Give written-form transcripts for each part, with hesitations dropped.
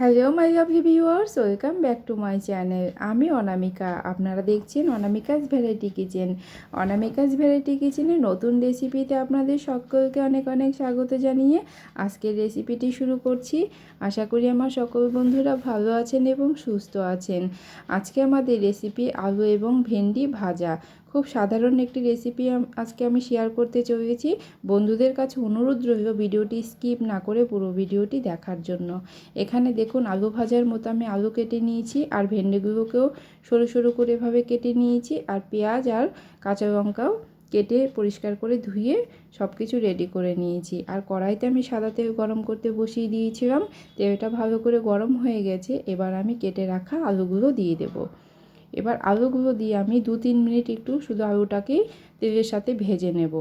Hello my lovely viewers, welcome back to my channel. আমি অনামিকা, আপনারা দেখছেন Anamika's variety kitchen. Anamika's variety কিচেনের নতুন রেসিপিতে আপনাদের সকলকে অনেক অনেক স্বাগত জানিয়ে আজকের রেসিপিটি শুরু করছি। আশা করি আমার সকল বন্ধুরা ভালো আছেন এবং সুস্থ আছেন। আজকে আমাদের রেসিপি আলু এবং ভেন্ডি ভাজা। খুব সাধারণ একটি রেসিপি আজকে আমি শেয়ার করতে চলেছি। বন্ধুদের কাছে অনুরোধ রইল ভিডিওটি স্কিপ না করে পুরো ভিডিওটি দেখার জন্য। এখানে দেখুন আলু ভাজার মতো আমি আলু কেটে নিয়েছি, আর ভেন্ডিগুলোকেও সরু সরু করে এভাবে কেটে নিয়েছি, আর পেঁয়াজ আর কাঁচা লঙ্কাও কেটে পরিষ্কার করে ধুয়ে সব কিছু রেডি করে নিয়েছি। আর কড়াইতে আমি সাদা তেল গরম করতে বসিয়ে দিয়েছিলাম। তেলটা ভালো করে গরম হয়ে গেছে। এবার আমি কেটে রাখা আলুগুলো দিয়ে দেব। এবার আলুগুলো দিয়ে আমি 2-3 মিনিট একটু শুধু আলুটাকেই তেলের সাথে ভেজে নেব।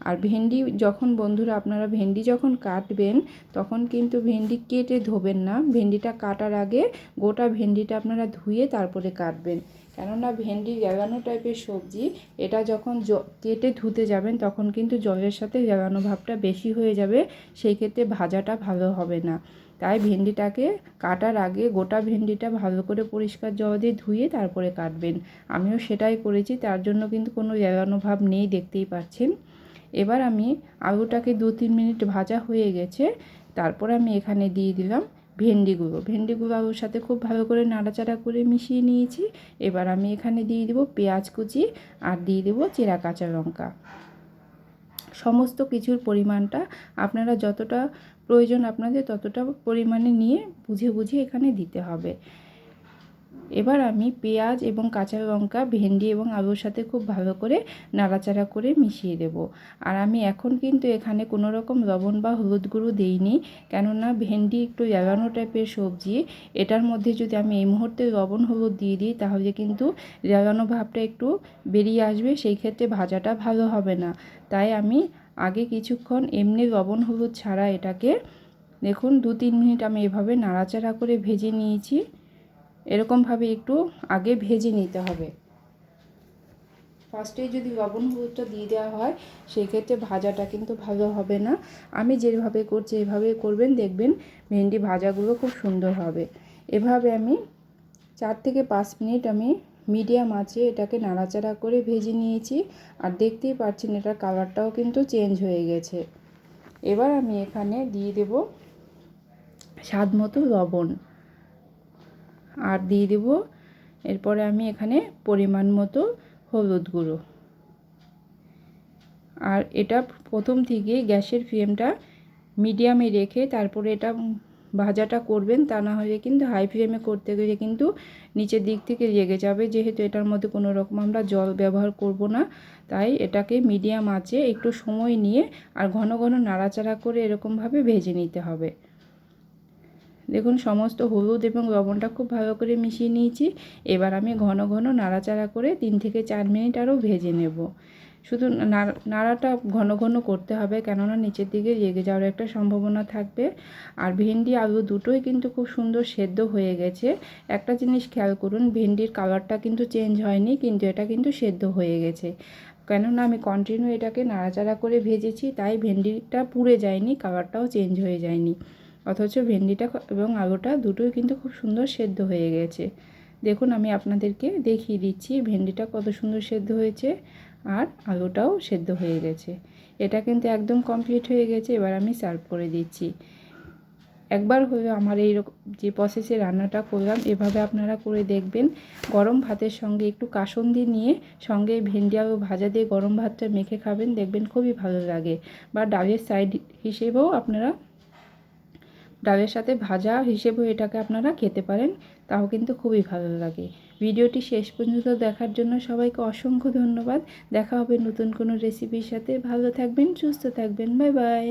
আর ভেন্ডি যখন বন্ধুরা আপনারা ভেন্ডি যখন কাটবেন তখন কিন্তু ভেন্ডি কেটে ধোবেন না। ভেন্ডিটা কাটার আগে গোটা ভেন্ডিটা আপনারা ধুয়ে তারপরে কাটবেন, কেননা ভেন্ডি জ্বালানো টাইপের সবজি। এটা যখন কেটে ধুতে যাবেন তখন কিন্তু জলের সাথে জ্বালানো ভাবটা বেশি হয়ে যাবে, সেই ক্ষেত্রে ভাজাটা ভালো হবে না। তাই ভেন্ডিটাকে কাটার আগে গোটা ভেন্ডিটা ভালো করে পরিষ্কার জল দিয়ে ধুয়ে তারপরে কাটবেন। আমিও সেটাই করেছি, তার জন্য কিন্তু কোনো জ্বালানো ভাব নেই, দেখতেই পাচ্ছেন। এবার আমি আলুটাকে 2-3 মিনিট ভাজা হয়ে গেছে। তারপর আমি এখানে দিয়ে দিলাম ভেন্ডিগুলো আলুর সাথে খুব ভালো করে নাড়াচাড়া করে মিশিয়ে নিয়েছি। এবার আমি এখানে দিয়ে দেবো পেঁয়াজ কুচি, আর দিয়ে দেবো চেরা কাঁচা লঙ্কা। সমস্ত কিছুর পরিমাণটা আপনারা যতটা প্রয়োজন আপনাদের ততটা পরিমাণে নিয়ে বুঝে বুঝে এখানে দিতে হবে। এবার আমি পেঁয়াজ এবং কাঁচা লঙ্কা ভেন্ডি এবং আলুর সাথে খুব ভালো করে নাড়াচাড়া করে মিশিয়ে দেব। আর আমি এখন কিন্তু এখানে কোনো রকম লবণ বা হলুদ গুঁড়ো দিইনি, কেননা ভেন্ডি একটু জ্বালানো টাইপের সবজি। এটার মধ্যে যদি আমি এই মুহূর্তে লবণ হলুদ দিয়ে দিই তাহলে কিন্তু জ্বালানো ভাবটা একটু বেরিয়ে আসবে, সেই ক্ষেত্রে ভাজাটা ভালো হবে না। তাই আমি আগে কিছুক্ষণ এমনি লবণ হলুদ ছাড়া এটাকে দেখুন 2-3 মিনিট আমি এভাবে নাড়াচাড়া করে ভেজে নিয়েছি। এরকমভাবে একটু আগে ভেজে নিতে হবে। ফার্স্টেই যদি লবণ হলুদটা দিয়ে দেওয়া হয় সেক্ষেত্রে ভাজাটা কিন্তু ভালো হবে না। আমি যেভাবে করছি এভাবে করবেন, দেখবেন ভেন্ডি ভাজাগুলো খুব সুন্দর হবে। এভাবে আমি 4 থেকে 5 মিনিট আমি মিডিয়াম আঁচে এটাকে নাড়াচাড়া করে ভেজে নিয়েছি। আর দেখতেই পাচ্ছেন এটার কালারটাও কিন্তু চেঞ্জ হয়ে গেছে। এবার আমি এখানে দিয়ে দেব স্বাদ মতো লবণ, আর দিয়ে দেব এরপরে আমি এখানে পরিমাণ মতো হলুদ গুঁড়ো। আর এটা প্রথম থেকে গ্যাসের ফ্লেমটা মিডিয়ামে রেখে তারপরে এটা ভাজাটা করবেন, তা না হলে কিন্তু হাই ফ্লেমে করতে গেলে কিন্তু নিচের দিক থেকে লেগে যাবে। যেহেতু এটার মধ্যে কোনো রকম আমরা জল ব্যবহার করব না, তাই এটাকে মিডিয়াম আঁচে একটু সময় নিয়ে আর ঘন ঘন নাড়াচাড়া করে এরকমভাবে ভেজে নিতে হবে। দেখুন সমস্ত হলুদ এবং লবণটা খুব ভালো করে মিশিয়ে নিয়েছি। এবার আমি ঘন ঘন নাড়াচাড়া করে 3 থেকে 4 মিনিট আরও ভেজে নেব। শুধু নাড়াটা ঘন ঘন করতে হবে, কেননা নিচের দিকে লেগে যাওয়ার একটা সম্ভাবনা থাকবে। আর ভেন্ডি আলু দুটোই কিন্তু খুব সুন্দর সেদ্ধ হয়ে গেছে। একটা জিনিস খেয়াল করুন, ভেন্ডির কালারটা কিন্তু চেঞ্জ হয়নি, কিন্তু এটা কিন্তু সেদ্ধ হয়ে গেছে। কেননা আমি কন্টিনিউ এটাকে নাড়াচাড়া করে ভেজেছি, তাই ভেন্ডিটা পুড়ে যায়নি, কালারটাও চেঞ্জ হয়ে যায়নি। অথচ ভেন্ডিটা এবং আলুটা দুটোই কিন্তু খুব সুন্দর সেদ্ধ হয়ে গেছে। দেখুন আমি আপনাদেরকে দেখিয়ে দিচ্ছি ভেন্ডিটা কত সুন্দর সেদ্ধ হয়েছে, আর আলুটাও সেদ্ধ হয়ে গেছে। এটা কিন্তু একদম কমপ্লিট হয়ে গেছে। এবার আমি সার্ভ করে দিচ্ছি। একবার হলেও আমার এই যে প্রসেসে রান্নাটা করলাম এভাবে আপনারা করে দেখবেন। গরম ভাতের সঙ্গে একটু কাসুন্দি নিয়ে সঙ্গে ভেন্ডি আলু ভাজা দিয়ে গরম ভাতটা মেখে খাবেন, দেখবেন খুবই ভালো লাগে। বা ডালের সাইড হিসেবেও আপনারা ডালের সাথে ভাজা হিসেবেও এটাকে আপনারা খেতে পারেন, তাও কিন্তু খুবই ভালো লাগে। ভিডিওটি শেষ পর্যন্ত দেখার জন্য সবাইকে অসংখ্য ধন্যবাদ। দেখা হবে নতুন কোনো রেসিপির সাথে। ভালো থাকবেন, সুস্থ থাকবেন। Bye bye.